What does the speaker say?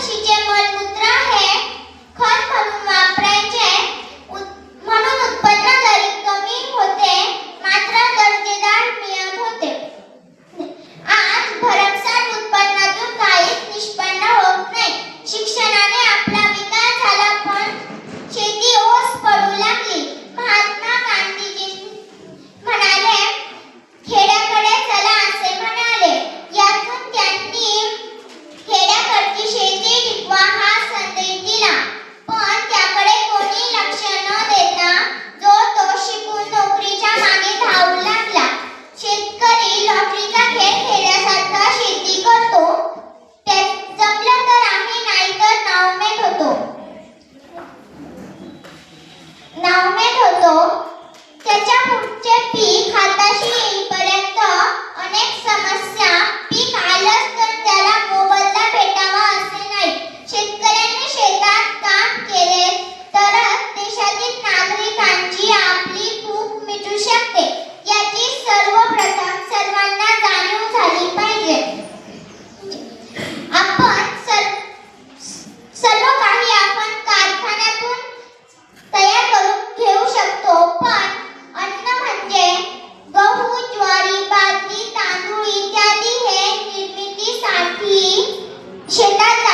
म्हशीचे मलमूत्र हे खत म्हणून वापरायचे, म्हणून उत्पन्न जरी कमी होते मात्र दर्जेदार मिळत होते. आज भरमसाठ उत्पन्नातून काहीच निष्पन्न होत नाही. शिक्षणाने आपला विकास झाला पण शेती ओस पडू लागली. महात्मा गांधीजी म्हणाले, खेड्याकडे चला असे म्हणाले. यातून त्यांनी खेड्याकडची शेती टिकवा हा संदेश दिला. पण त्याकडे कोणी लक्ष न देता जो तो शिकून नोकरीच्या मागे धावू लागला. शेतकरी लॉटरीचा खेळ खेळल्यासारखा शेती करतो. जमलं तर आहे, नाही तर नावमेट होतो. त्याच्या पुढचे पीक हाताशी येईपर्यंत अनेक समस्या. पीक आलंच तर त्याला मोबदला भेटावा असे नाही. शेतकऱ्यांनी शेतात काम केले तरच देशातील नागरिकांची आपली भूक मिटू शकते, याची सर्वप्रथम सर्वांना जाणीव झाली पाहिजे. सर्व काही आपण कारखान्यातून तयार करून घेऊ शकतो, पण अन्न म्हणजे गहू, ज्वारी, बाजरी, तांदूळ इत्यादी हे निर्मितीसाठी शेतात